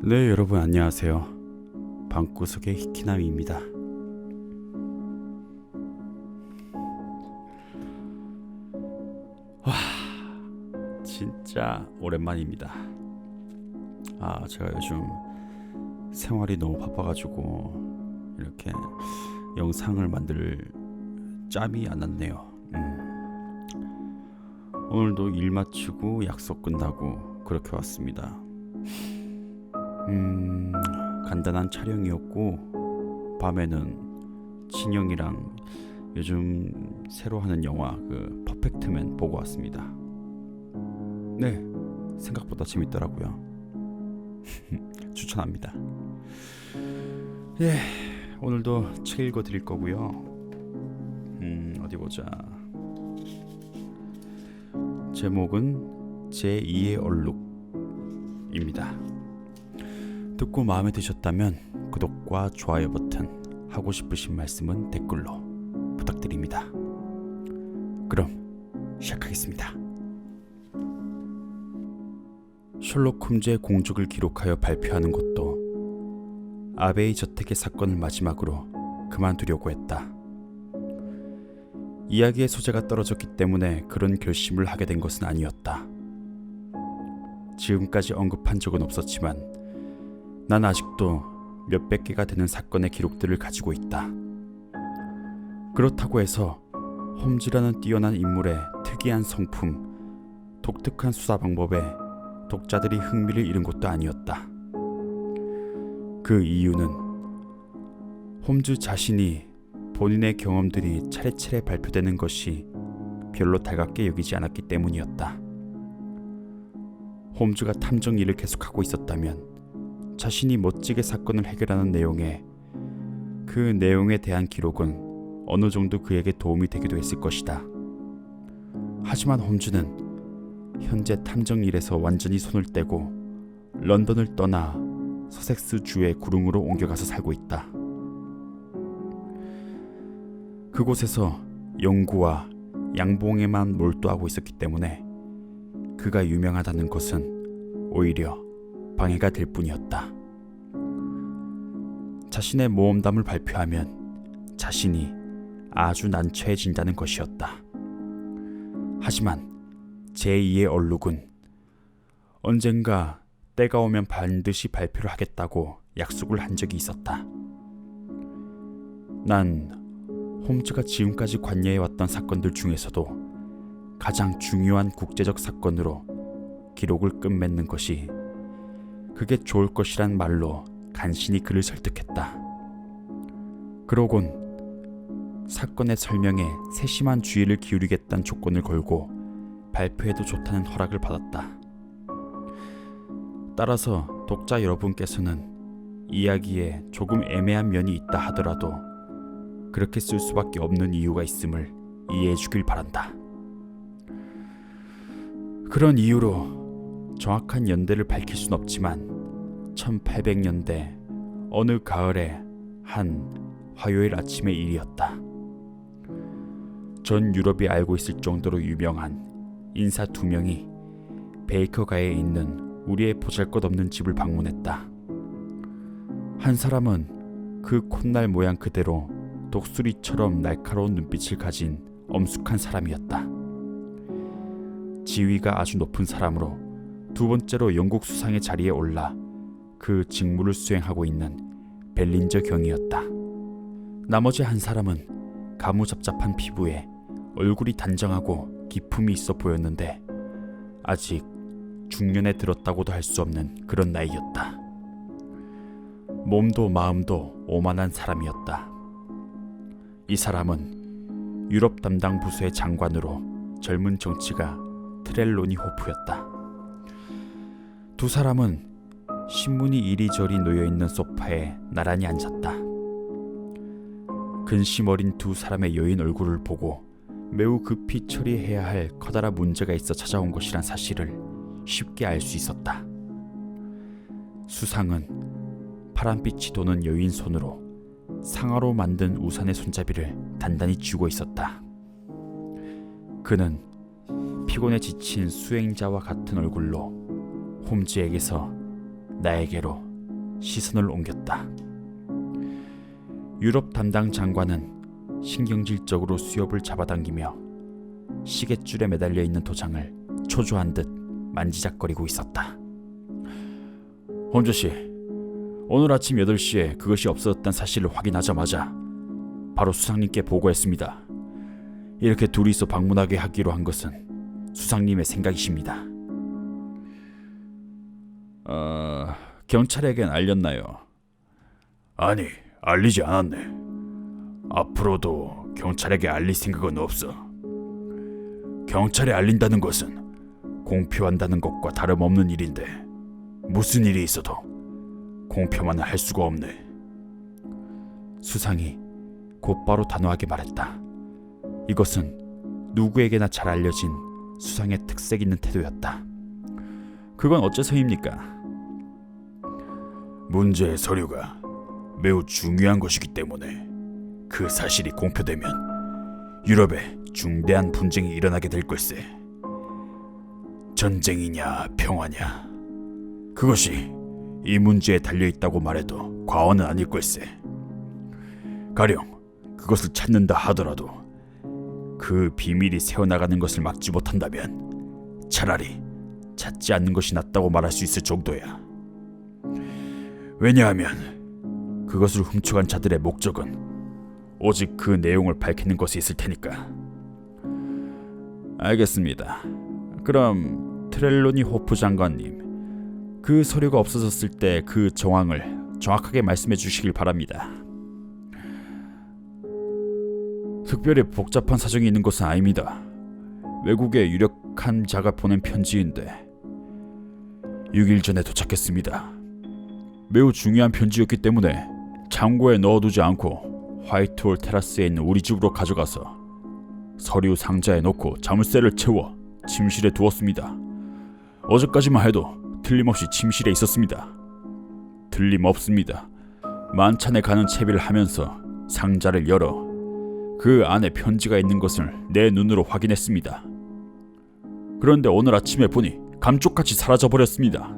네, 여러분 안녕하세요. 방구석의 히키나미입니다. 와, 진짜 오랜만입니다. 제가 요즘 생활이 너무 바빠가지고 이렇게 영상을 만들 짬이 안 났네요. 오늘도 일 마치고 약속 끝나고 그렇게 왔습니다. 간단한 촬영이었고 밤에는 친형이랑 요즘 새로 하는 영화 그 퍼펙트맨 보고 왔습니다. 네, 생각보다 재밌더라고요. 추천합니다. 예, 오늘도 책 읽어 드릴 거고요. 어디 보자. 제목은 제2의 얼룩입니다. 듣고 마음에 드셨다면 구독과 좋아요 버튼, 하고 싶으신 말씀은 댓글로 부탁드립니다. 그럼 시작하겠습니다. 셜록 홈즈의 공적을 기록하여 발표하는 것도 아베이 저택의 사건을 마지막으로 그만두려고 했다. 이야기의 소재가 떨어졌기 때문에 그런 결심을 하게 된 것은 아니었다. 지금까지 언급한 적은 없었지만 난 아직도 몇백 개가 되는 사건의 기록들을 가지고 있다. 그렇다고 해서 홈즈라는 뛰어난 인물의 특이한 성품, 독특한 수사 방법에 독자들이 흥미를 잃은 것도 아니었다. 그 이유는 홈즈 자신이 본인의 경험들이 차례차례 발표되는 것이 별로 달갑게 여기지 않았기 때문이었다. 홈즈가 탐정 일을 계속하고 있었다면 자신이 멋지게 사건을 해결하는 그 내용에 대한 기록은 어느 정도 그에게 도움이 되기도 했을 것이다. 하지만 홈즈는 현재 탐정 일에서 완전히 손을 떼고 런던을 떠나 서섹스 주의 구릉으로 옮겨가서 살고 있다. 그곳에서 연구와 양봉에만 몰두하고 있었기 때문에 그가 유명하다는 것은 오히려 방해가 될 뿐이었다. 자신의 모험담을 발표하면 자신이 아주 난처해진다는 것이었다. 하지만 제2의 얼룩은 언젠가 때가 오면 반드시 발표를 하겠다고 약속을 한 적이 있었다. 난 홈즈가 지금까지 관여해왔던 사건들 중에서도 가장 중요한 국제적 사건으로 기록을 끝맺는 것이 그게 좋을 것이란 말로 간신히 그를 설득했다. 그러곤 사건의 설명에 세심한 주의를 기울이겠다는 조건을 걸고 발표해도 좋다는 허락을 받았다. 따라서 독자 여러분께서는 이야기에 조금 애매한 면이 있다 하더라도 그렇게 쓸 수밖에 없는 이유가 있음을 이해해 주길 바란다. 그런 이유로 정확한 연대를 밝힐 순 없지만 1800년대 어느 가을에 한 화요일 아침의 일이었다. 전 유럽이 알고 있을 정도로 유명한 인사 2명이 베이커가에 있는 우리의 보잘것없는 집을 방문했다. 한 사람은 그 콧날 모양 그대로 독수리처럼 날카로운 눈빛을 가진 엄숙한 사람이었다. 지위가 아주 높은 사람으로 두 번째로 영국 수상의 자리에 올라 그 직무를 수행하고 있는 벨린저 경이었다. 나머지 한 사람은 가무잡잡한 피부에 얼굴이 단정하고 기품이 있어 보였는데 아직 중년에 들었다고도 할 수 없는 그런 나이였다. 몸도 마음도 오만한 사람이었다. 이 사람은 유럽 담당 부서의 장관으로 젊은 정치가 트렐로니 호프였다. 두 사람은 신문이 이리저리 놓여있는 소파에 나란히 앉았다. 근심 어린 두 사람의 여인 얼굴을 보고 매우 급히 처리해야 할 커다란 문제가 있어 찾아온 것이란 사실을 쉽게 알 수 있었다. 수상은 파란빛이 도는 여인 손으로 상아로 만든 우산의 손잡이를 단단히 쥐고 있었다. 그는 피곤에 지친 수행자와 같은 얼굴로 홈즈에게서 나에게로 시선을 옮겼다. 유럽 담당 장관은 신경질적으로 수염을 잡아당기며 시계줄에 매달려 있는 도장을 초조한 듯 만지작거리고 있었다. 홈즈씨, 오늘 아침 8시에 그것이 없어졌다는 사실을 확인하자마자 바로 수상님께 보고했습니다. 이렇게 둘이서 방문하게 하기로 한 것은 수상님의 생각이십니다. 경찰에겐 알렸나요? 아니, 알리지 않았네. 앞으로도 경찰에게 알릴 생각은 없어. 경찰에 알린다는 것은 공표한다는 것과 다름없는 일인데 무슨 일이 있어도 공표만은 할 수가 없네. 수상이 곧바로 단호하게 말했다. 이것은 누구에게나 잘 알려진 수상의 특색 있는 태도였다. 그건 어째서입니까? 문제의 서류가 매우 중요한 것이기 때문에 그 사실이 공표되면 유럽에 중대한 분쟁이 일어나게 될 걸세. 전쟁이냐 평화냐, 그것이 이 문제에 달려있다고 말해도 과언은 아닐 걸세. 가령 그것을 찾는다 하더라도 그 비밀이 새어나가는 것을 막지 못한다면 차라리 찾지 않는 것이 낫다고 말할 수 있을 정도야. 왜냐하면 그것을 훔쳐간 자들의 목적은 오직 그 내용을 밝히는 것이 있을 테니까. 알겠습니다. 그럼 트렐로니 호프 장관님, 그 서류가 없어졌을 때 그 정황을 정확하게 말씀해 주시길 바랍니다. 특별히 복잡한 사정이 있는 것은 아닙니다. 외국의 유력한 자가 보낸 편지인데 6일 전에 도착했습니다. 매우 중요한 편지였기 때문에 창고에 넣어두지 않고 화이트홀 테라스에 있는 우리 집으로 가져가서 서류 상자에 넣고 자물쇠를 채워 침실에 두었습니다. 어제까지만 해도 틀림없이 침실에 있었습니다. 틀림없습니다. 만찬에 가는 채비를 하면서 상자를 열어 그 안에 편지가 있는 것을 내 눈으로 확인했습니다. 그런데 오늘 아침에 보니 감쪽같이 사라져버렸습니다.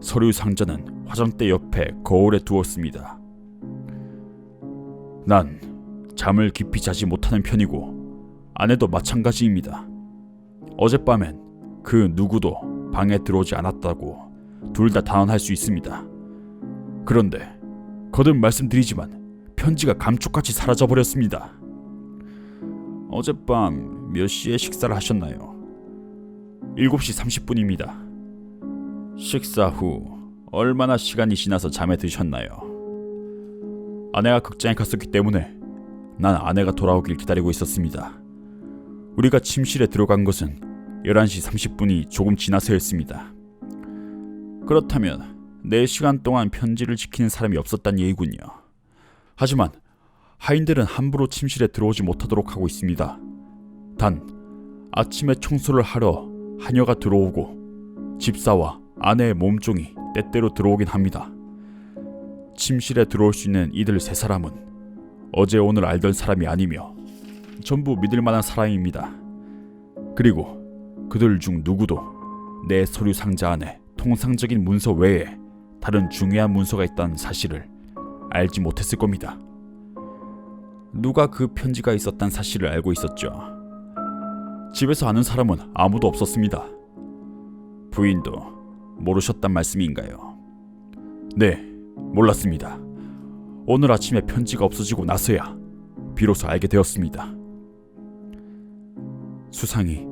서류 상자는 화장대 옆에 거울에 두었습니다. 난 잠을 깊이 자지 못하는 편이고 아내도 마찬가지입니다. 어젯밤엔 그 누구도 방에 들어오지 않았다고 둘 다 단언할 수 있습니다. 그런데 거듭 말씀드리지만 편지가 감쪽같이 사라져버렸습니다. 어젯밤 몇 시에 식사를 하셨나요? 7시 30분입니다. 식사 후 얼마나 시간이 지나서 잠에 드셨나요? 아내가 극장에 갔었기 때문에 난 아내가 돌아오길 기다리고 있었습니다. 우리가 침실에 들어간 것은 11시 30분이 조금 지나서였습니다. 그렇다면 4시간 동안 편지를 지키는 사람이 없었단 얘기군요. 하지만 하인들은 함부로 침실에 들어오지 못하도록 하고 있습니다. 단 아침에 청소를 하러 하녀가 들어오고 집사와 아내의 몸종이 때때로 들어오긴 합니다. 침실에 들어올 수 있는 이들 3사람은 어제 오늘 알던 사람이 아니며 전부 믿을 만한 사람입니다. 그리고 그들 중 누구도 내 서류 상자 안에 통상적인 문서 외에 다른 중요한 문서가 있다는 사실을 알지 못했을 겁니다. 누가 그 편지가 있었다는 사실을 알고 있었죠. 집에서 아는 사람은 아무도 없었습니다. 부인도 모르셨단 말씀인가요? 네, 몰랐습니다. 오늘 아침에 편지가 없어지고 나서야 비로소 알게 되었습니다. 수상이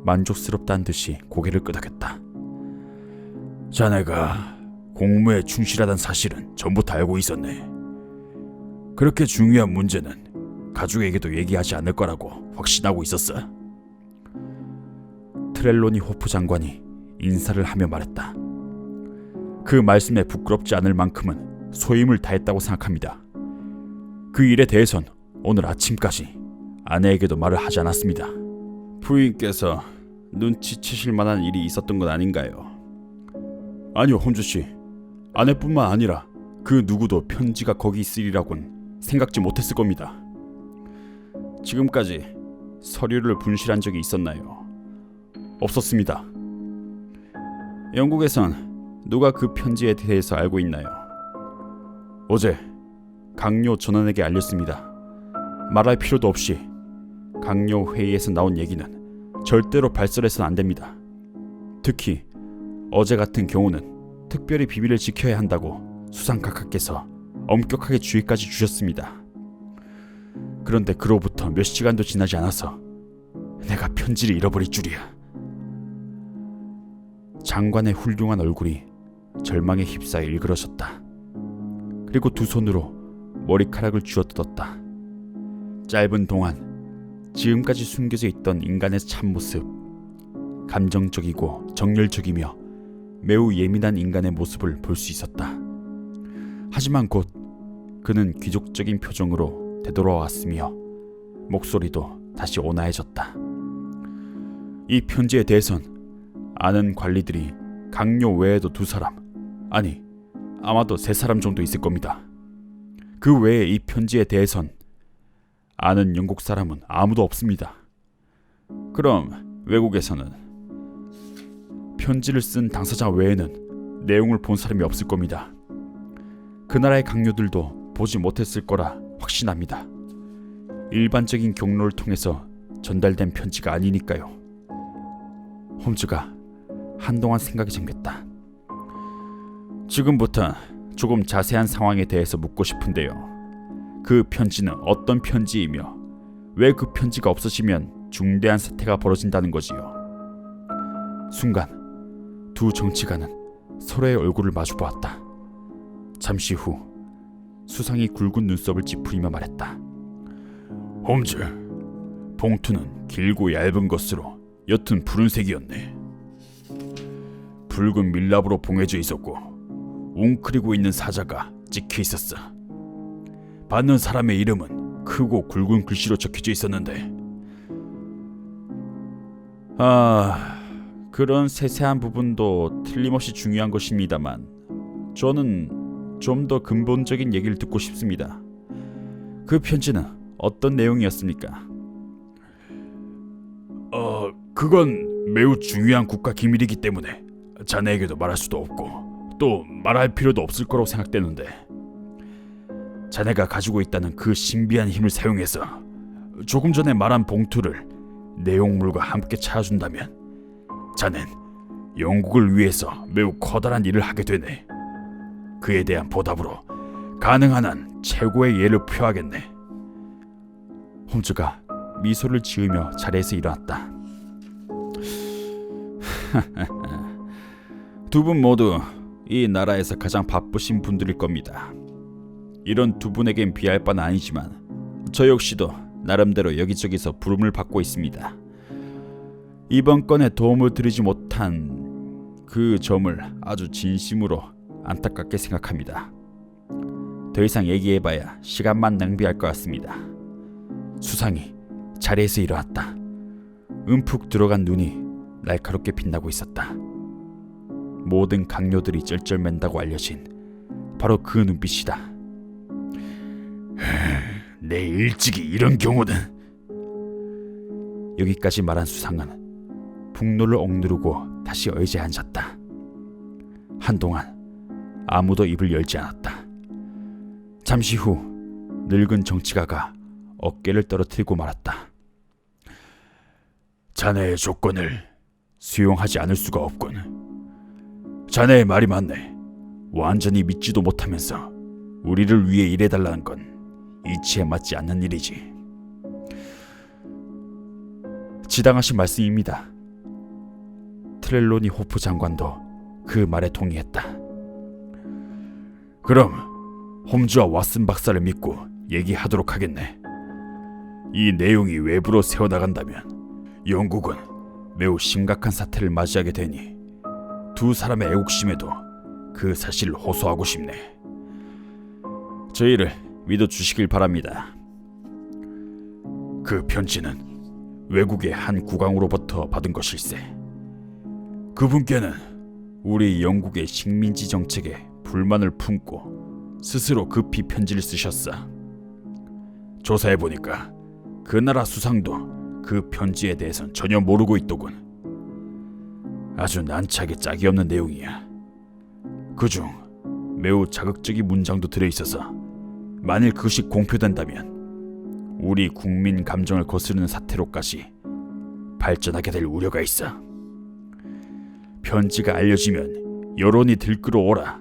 만족스럽다는 듯이 고개를 끄덕였다. 자네가 공무에 충실하다는 사실은 전부터 알고 있었네. 그렇게 중요한 문제는 가족에게도 얘기하지 않을 거라고 확신하고 있었어. 트렐로니 호프 장관이 인사를 하며 말했다. 그 말씀에 부끄럽지 않을 만큼은 소임을 다했다고 생각합니다. 그 일에 대해선 오늘 아침까지 아내에게도 말을 하지 않았습니다. 부인께서 눈치채실 만한 일이 있었던 건 아닌가요? 아니요, 홈즈씨. 아내뿐만 아니라 그 누구도 편지가 거기 있으리라곤 생각지 못했을 겁니다. 지금까지 서류를 분실한 적이 있었나요? 없었습니다. 영국에선 누가 그 편지에 대해서 알고 있나요? 어제 강요 전원에게 알렸습니다. 말할 필요도 없이 강요 회의에서 나온 얘기는 절대로 발설해서는 안 됩니다. 특히 어제 같은 경우는 특별히 비밀을 지켜야 한다고 수상각하께서 엄격하게 주의까지 주셨습니다. 그런데 그로부터 몇 시간도 지나지 않아서 내가 편지를 잃어버릴 줄이야. 장관의 훌륭한 얼굴이 절망에 휩싸여 일그러졌다. 그리고 두 손으로 머리카락을 쥐어뜯었다. 짧은 동안 지금까지 숨겨져 있던 인간의 참모습, 감정적이고 정열적이며 매우 예민한 인간의 모습을 볼 수 있었다. 하지만 곧 그는 귀족적인 표정으로 되돌아왔으며 목소리도 다시 온화해졌다. 이 편지에 대해선 아는 관리들이 강요 외에도 2사람, 아니 아마도 3사람 정도 있을 겁니다. 그 외에 이 편지에 대해선 아는 영국 사람은 아무도 없습니다. 그럼 외국에서는 편지를 쓴 당사자 외에는 내용을 본 사람이 없을 겁니다. 그 나라의 강요들도 보지 못했을 거라 확신합니다. 일반적인 경로를 통해서 전달된 편지가 아니니까요. 홈즈가 한동안 생각에 잠겼다. 지금부터 조금 자세한 상황에 대해서 묻고 싶은데요. 그 편지는 어떤 편지이며 왜 그 편지가 없어지면 중대한 사태가 벌어진다는 거지요? 순간 두 정치가는 서로의 얼굴을 마주보았다. 잠시 후 수상이 굵은 눈썹을 찌푸리며 말했다. 홈즈, 봉투는 길고 얇은 것으로 옅은 푸른색이었네. 붉은 밀랍으로 봉해져 있었고 웅크리고 있는 사자가 찍혀 있었어. 받는 사람의 이름은 크고 굵은 글씨로 적혀져 있었는데, 그런 세세한 부분도 틀림없이 중요한 것입니다만 저는 좀 더 근본적인 얘기를 듣고 싶습니다. 그 편지는 어떤 내용이었습니까? 그건 매우 중요한 국가 기밀이기 때문에 자네에게도 말할 수도 없고 또 말할 필요도 없을 거라고 생각되는데, 자네가 가지고 있다는 그 신비한 힘을 사용해서 조금 전에 말한 봉투를 내용물과 함께 찾아준다면 자넨 영국을 위해서 매우 커다란 일을 하게 되네. 그에 대한 보답으로 가능한 한 최고의 예를 표하겠네. 홈즈가 미소를 지으며 자리에서 일어났다. 두 분 모두 이 나라에서 가장 바쁘신 분들일 겁니다. 이런 두 분에겐 비할 바는 아니지만 저 역시도 나름대로 여기저기서 부름을 받고 있습니다. 이번 건에 도움을 드리지 못한 그 점을 아주 진심으로 안타깝게 생각합니다. 더 이상 얘기해봐야 시간만 낭비할 것 같습니다. 수상이 자리에서 일어났다. 움푹 들어간 눈이 날카롭게 빛나고 있었다. 모든 강요들이 쩔쩔맨다고 알려진 바로 그 눈빛이다. 내 일찍이 이런 경우는... 여기까지 말한 수상은 분노를 억누르고 다시 의자에 앉았다. 한동안 아무도 입을 열지 않았다. 잠시 후 늙은 정치가가 어깨를 떨어뜨리고 말았다. 자네의 조건을 수용하지 않을 수가 없군. 자네의 말이 맞네. 완전히 믿지도 못하면서 우리를 위해 일해달라는 건 이치에 맞지 않는 일이지. 지당하신 말씀입니다. 트렐로니 호프 장관도 그 말에 동의했다. 그럼 홈즈와 왓슨 박사를 믿고 얘기하도록 하겠네. 이 내용이 외부로 새어나간다면 영국은 매우 심각한 사태를 맞이하게 되니 두 사람의 애국심에도 그 사실을 호소하고 싶네. 저희를 믿어주시길 바랍니다. 그 편지는 외국의 한 국왕으로부터 받은 것일세. 그분께는 우리 영국의 식민지 정책에 불만을 품고 스스로 급히 편지를 쓰셨어. 조사해보니까 그 나라 수상도 그 편지에 대해선 전혀 모르고 있더군. 아주 난처하게 짝이 없는 내용이야. 그중 매우 자극적인 문장도 들어있어서 만일 그것이 공표된다면 우리 국민 감정을 거스르는 사태로까지 발전하게 될 우려가 있어. 편지가 알려지면 여론이 들끓어오라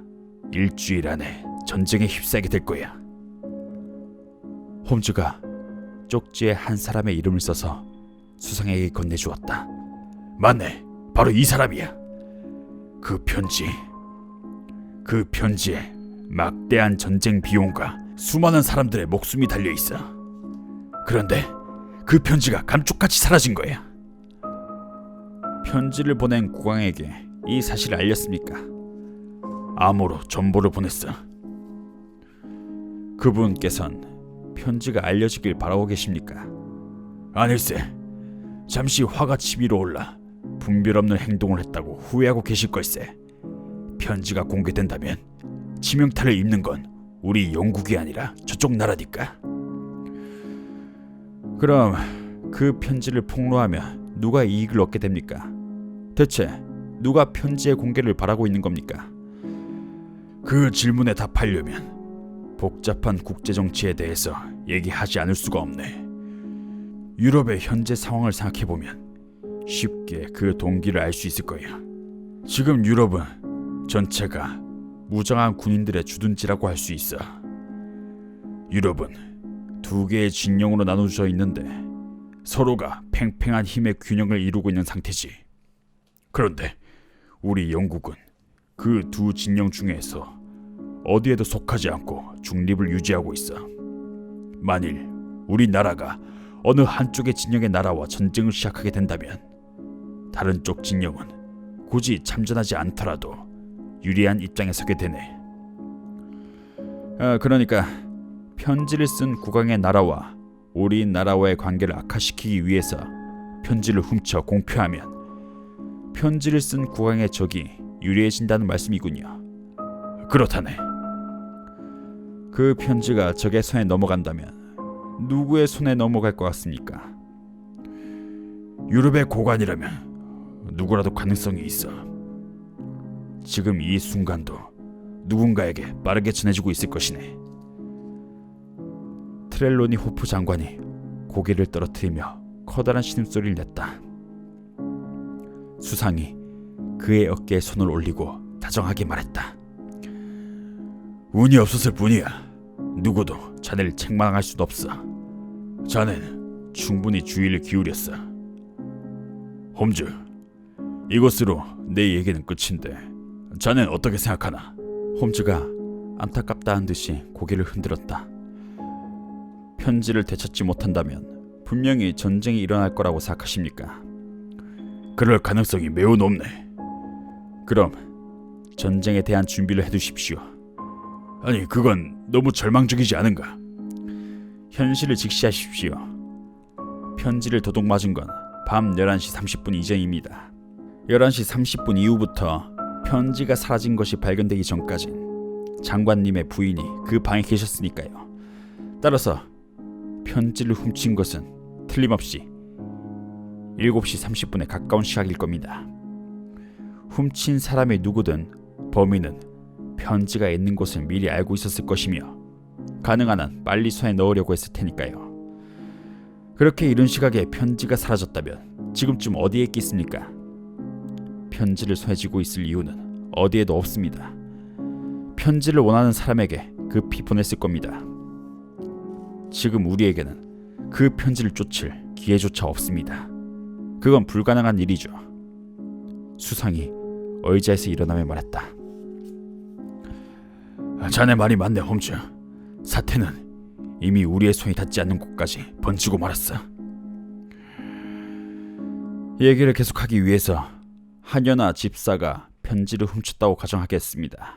일주일 안에 전쟁에 휩싸이게 될 거야. 홈즈가 쪽지에 한 사람의 이름을 써서 수상에게 건네주었다. 맞네, 바로 이 사람이야. 그 편지에 막대한 전쟁 비용과 수많은 사람들의 목숨이 달려있어. 그런데 그 편지가 감쪽같이 사라진 거야. 편지를 보낸 국왕에게 이 사실을 알렸습니까? 암호로 전보를 보냈어. 그분께선 편지가 알려지길 바라고 계십니까? 아닐세. 잠시 화가 치밀어 올라 분별 없는 행동을 했다고 후회하고 계실 걸세. 편지가 공개된다면 치명타를 입는 건 우리 영국이 아니라 저쪽 나라니까. 그럼 그 편지를 폭로하면 누가 이익을 얻게 됩니까? 대체 누가 편지의 공개를 바라고 있는 겁니까? 그 질문에 답하려면 복잡한 국제정치에 대해서 얘기하지 않을 수가 없네. 유럽의 현재 상황을 생각해보면 쉽게 그 동기를 알 수 있을 거야. 지금 유럽은 전체가 무장한 군인들의 주둔지라고 할 수 있어. 유럽은 두 개의 진영으로 나눠져 있는데 서로가 팽팽한 힘의 균형을 이루고 있는 상태지. 그런데 우리 영국은 그 두 진영 중에서 어디에도 속하지 않고 중립을 유지하고 있어. 만일 우리나라가 어느 한쪽의 진영의 나라와 전쟁을 시작하게 된다면 다른 쪽 진영은 굳이 참전하지 않더라도 유리한 입장에 서게 되네. 그러니까 편지를 쓴 국왕의 나라와 우리나라와의 관계를 악화시키기 위해서 편지를 훔쳐 공표하면 편지를 쓴 국왕의 적이 유리해진다는 말씀이군요. 그렇다네. 그 편지가 적의 손에 넘어간다면 누구의 손에 넘어갈 것 같습니까? 유럽의 고관이라면 누구라도 가능성이 있어. 지금 이 순간도 누군가에게 빠르게 전해지고 있을 것이네. 트렐로니 호프 장관이 고개를 떨어뜨리며 커다란 신음소리를 냈다. 수상이 그의 어깨에 손을 올리고 다정하게 말했다. 운이 없었을 뿐이야. 누구도 자네를 책망할 수도 없어. 자네는 충분히 주의를 기울였어. 홈즈, 이것으로 내 얘기는 끝인데 자네는 어떻게 생각하나? 홈즈가 안타깝다는 듯이 고개를 흔들었다. 편지를 되찾지 못한다면 분명히 전쟁이 일어날 거라고 생각하십니까? 그럴 가능성이 매우 높네. 그럼 전쟁에 대한 준비를 해두십시오. 아니, 그건 너무 절망적이지 않은가? 현실을 직시하십시오. 편지를 도둑맞은 건 밤 11시 30분 이전입니다. 11시 30분 이후부터 편지가 사라진 것이 발견되기 전까진 장관님의 부인이 그 방에 계셨으니까요. 따라서 편지를 훔친 것은 틀림없이 7시 30분에 가까운 시각일 겁니다. 훔친 사람이 누구든 범인은 편지가 있는 곳을 미리 알고 있었을 것이며 가능한 한 빨리 손에 넣으려고 했을 테니까요. 그렇게 이른 시각에 편지가 사라졌다면 지금쯤 어디에 있겠습니까? 편지를 손에 쥐고 있을 이유는 어디에도 없습니다. 편지를 원하는 사람에게 급히 보냈을 겁니다. 지금 우리에게는 그 편지를 쫓을 기회조차 없습니다. 그건 불가능한 일이죠. 수상이 의자에서 일어나며 말했다. 자네 말이 맞네, 홈즈. 사태는 이미 우리의 손이 닿지 않는 곳까지 번지고 말았어. 얘기를 계속하기 위해서 하녀나 집사가 편지를 훔쳤다고 가정하겠습니다.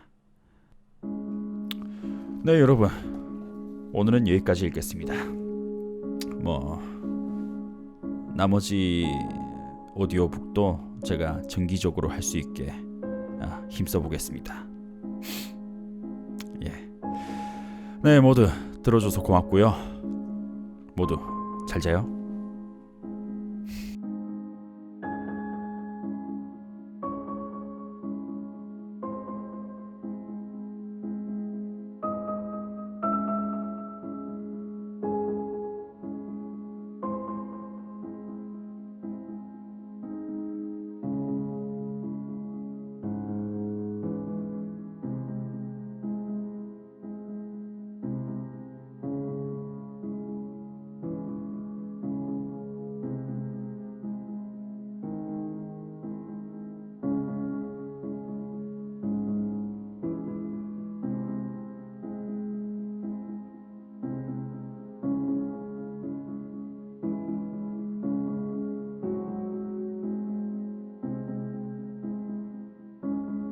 네, 여러분, 오늘은 여기까지 읽겠습니다. 나머지 오디오북도 제가 정기적으로 할 수 있게 힘써 보겠습니다. 네, 모두 들어줘서 고맙고요. 모두 잘 자요.